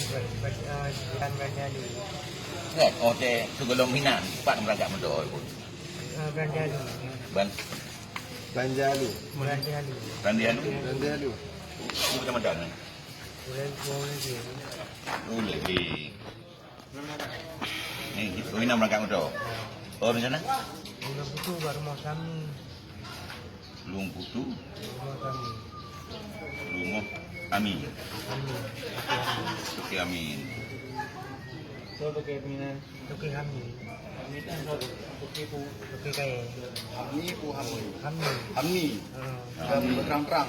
Jalan Bandalu. Kan? Oh, sebelum Minang, Pak berangkat motor pun. Bandalu. Ban, Banjalu. Bandalu. Randian tu, Banjalu. tu macam mana? Bulan lagi. Oh, lebih. Ni, Minang berangkat motor. Oh, di sana? Bulan Putu kat rumah kami. Lung Putu, Rumah kami. Rumah Amin. Kami. Suki Amin. Tukik kami. Tukik kaya. Hamni ku hamni. Kami. Hamni. Berang-perang.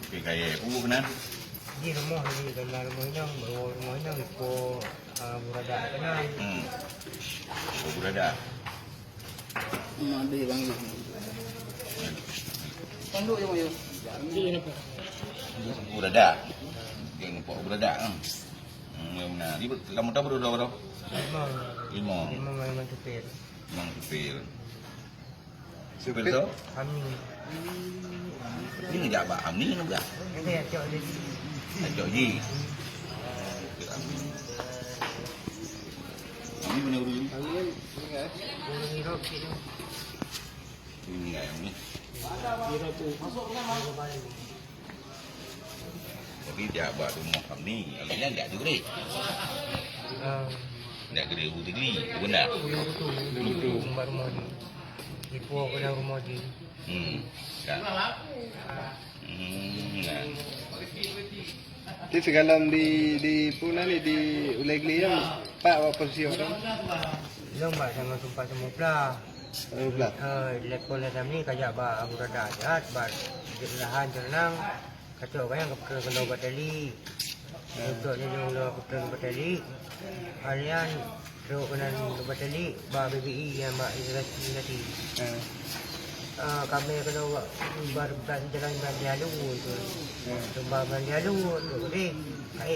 Suki kaya. Benar? Di rumah ni dalam rumah inang, bawa rumah inang ikut buradak kenal. Oh, berada. Ada bang. Tanduk je mayu. Berada. Dia nampak berada. Benar. Dia lama tak berdua berapa? Lima 5. memang supir. Memang supir. Supir Supir. tu? Kami. Ni ngejak Abang Hamni ni juga. Nanti acak lagi. Ajak Ji. Hamni mana urus ni? Urus ni rok sikit tu. Ini kan ni. Masuk balik. Tapi dia buat rumah Hamni. Alhamdulillah tak tu gede. Tak gede Tigli. Benar. Itu umbar rumah ni. Ibu kena rumah ni. Kan. Nah. Di segalam di puna ni di Ulegli yang Pak apa posisi orang? Long ba sama sumpah semua pula. Belah. Lekon dalam ni kajak ba abu rada jahat ba jelahan jenang. Kacau bayang kena batali. Untuk ni lo kena batali. Kalian do kena batali ba BBI yang ba isolasi nanti. Kami kena baru jalan Bandalu tu. Tempat Bandalu tu boleh.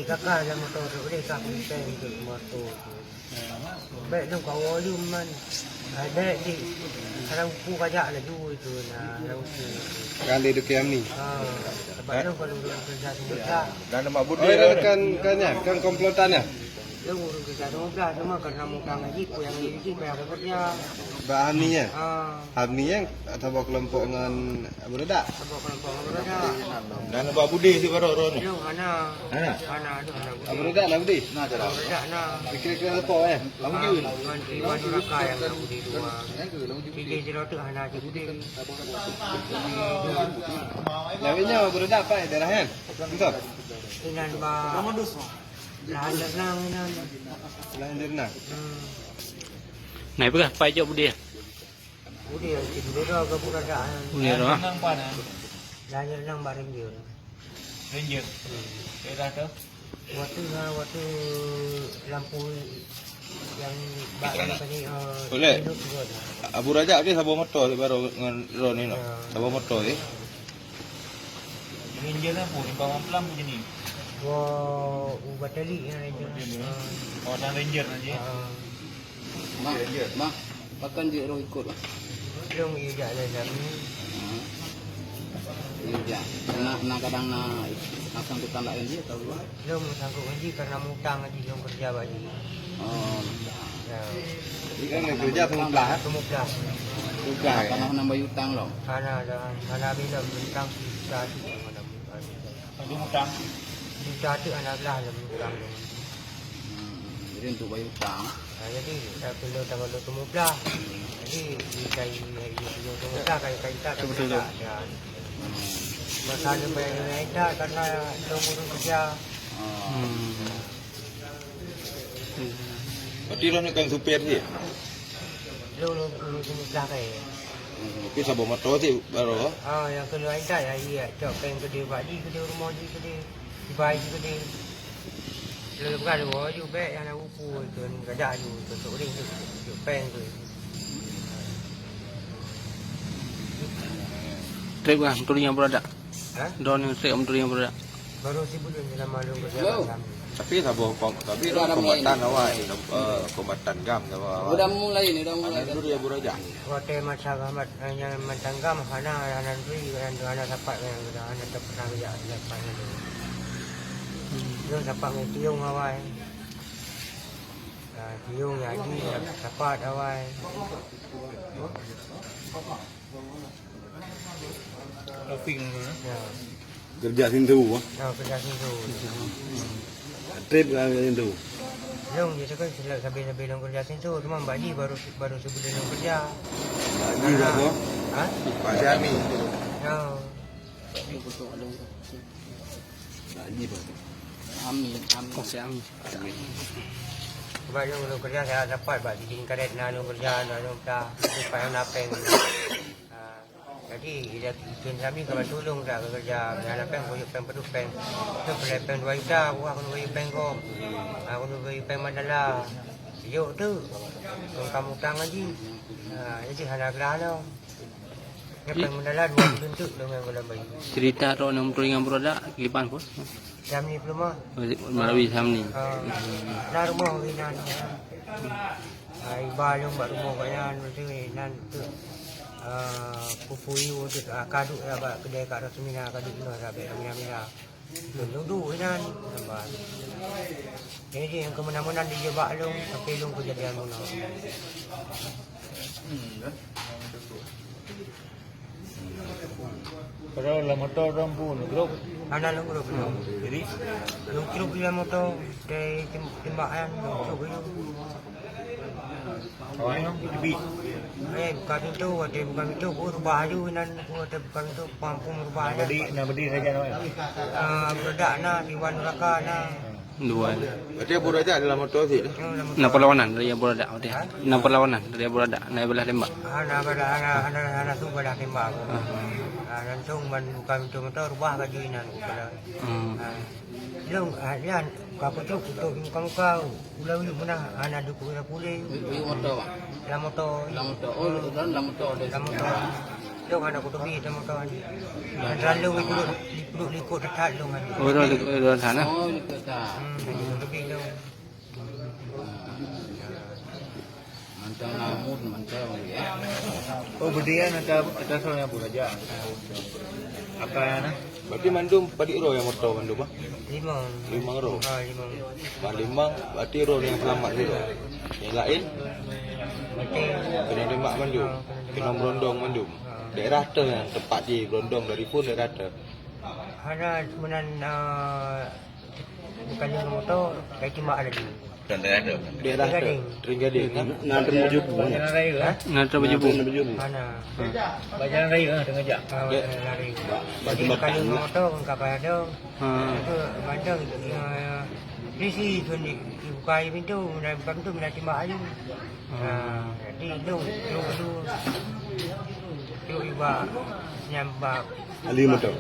Kakak dalam motor tu boleh kami pen tu motor tu. Baik tu kau volume man. Ada di kalau upu kajak lah tu itu nah upu. Kali du Hamni. Sebab tu kalau kerja semua Dan nama Oh, kan komplotannya. dia urus kerja semua karena mukang lagi ku yang ini bayar kerja. Pak Hamni nya. Ah, Hamni yang atau kelompok dengan Abu Rada. sebab kelompok kerja. Dan nama Budi si baru ni. Lu ana. Ana? Ana tu ana. Abu Rada lah Budi. Kerja na. Kira-kira apa Lama je. Iwan Raka yang aku di dua. Tiga zero tu ana je budi. Lawinya Abu Rada apa daerah kan? Betul. Inan ba. Lahan lang inan. Lain dari nak. Này bữa phải cho bữa đi. Budi si budi ro ke buradaan. Bữa đó. Lahan lang ba rin yun. Ranger. Kira tu. Waktu lampu yang bakal tadi Boleh. Abu Raja dia sabar motor si baru dengan Ron ni no. Sabar motor ni. Ranger lah pun bawang pelam macam ni. Batali yang ranger. Oh, dan Ranger aja. Mak, makan je roh ikut lah. Long iya dalam ni. Iya, nak kadang nak sangkutan lain dia tahu lah. Long sangkut ngaji karena mutang ngaji long kerja bagi. Oh, Ya. kan kerja pembelah. Kemudian Juga karena nambah hutang loh. Karena bila mutang kita tu mana mutang. Tadi mutang. Kita tu anak lah mutang. Jadi untuk bayar hutang. Jadi kalau tak kalau kemudian jadi dikai itu kemudian kai tak betul. Masalah bayar tak karena long urus kerja. Berarti Ron ni kan supir je. Long kemudian kai. Tapi sabar motor si baru. Yang kedua tak ya iya cok peng gede bagi gede rumah gede dibai gede. Lalu bukan ada juga baik yang nak upu tu kerja tu untuk ring tu peng tu. Trip kan, tu yang berada. Don yang trip tu yang berada. Baru si bulan dalam malu kerja kami. Tapi sabar tapi kombatan awak kombatan gam awak. Udah mulai ni, udah mulai. Itu dia Abu Raja. Waktu masyarakat yang mentanggam hana anak tu anak dapat yang anak tak pernah kerja lepas itu. Yung dapat may tiyong away. Tiyong jadi dapat away. Ya. Kerja sintu ah. Kerja situ. Trip sintu. Long dia kan sambil long kerja situ, cuma Mbak Ji baru sebulan long kerja. Haji lah tu. Ha? Pak Jami. Ya. Haji pak. Ami. Kongsi Ami. Sebab long kerja saya dapat Mbak Ji karet na long kerja na long ta. Supaya napeng. Jadi dia kami kalau tolong dah kerja dalam peng koyo peng pedupeng. Tu peng 2 juta, aku bagi peng ko. Aku bagi peng mandala. Yo tu. Kamu tangan ji. Jadi hana gelano. Dia peng mandala 2 bentuk dengan bola bayi. Cerita ro nang turingan broda kipan pun. Jam ni belum ah. Malawi samni. Dah rumah winan. Ai balong baru rumah kayan tu nan tu. Pupuyu untuk kaduk lah kedai kat Rasmina kaduk ni lah Mira. Dulu kan nampak. Jadi yang kemana-mana dia jebak long sampai long kejadian mana. Kalau lah motor orang pun grup. Ana long grup. Jadi long grup dia motor dari tembakan grup itu. Orang lebih. Bukan itu, bukan itu, rubah aja nan, bukan itu, pampung rubah aja. Bedi saja nak. Bedak na, Iwan Raka na. Dua. Berarti Abu Raja adalah motor sih. Nak perlawanan dari Abu Raja dia. Nak perlawanan dari Abu Raja naik belah tembak. Anak tu belah tembak. Langsung bukan itu motor rubah baju nan pada. Long alian kapu tu muka ulah mana anak duku dah pulih. Motor. La motor. Oh, dan motor. Long anak kutu bi la motor. Lalu itu ikut dekat long kan. Oh, ro sana. Oh, ikut kutu bi long. Oh berdian ada soalnya Abu Raja. Apa na? Berarti mandum padik ro yang motor mandum ah. 5 ro. 5. Limang berarti ro yang selamat tu. Yang lain Mati. kena tembak mandum. Kena berondong mandum. Daerah tu yang tempat di berondong dari pun daerah tu. Hana semenan bukan yang motor, kayak cuma ada di. Daerah tu. Tringgading kan. Nak menuju pun. Nak baju bu. Mana? Bajaran raya tengah jak. Lari. Jadi kalau motor kan ada. Itu bandang risi tu dibuka pintu, dan buka pintu nak timbak ayu. Jadi itu iba nyambak. Ali motor.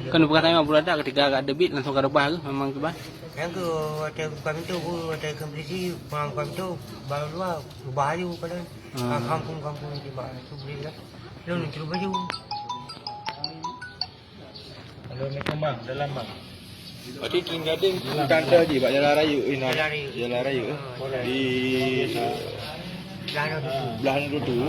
Kan bukan tanya Abu Raja ketika ada debit langsung ke rebah tu memang tu bah. Yang tu ada buka pintu, ada kompresi, buka pintu baru luar bahaya pada kampung timbak. Tu boleh lah. Lalu ni cuba baju. Kalau ni kembang dalam bang. Berarti Tringgading kanta je Pak Jalan Raya ini. Jalan Raya. Di belahan tu.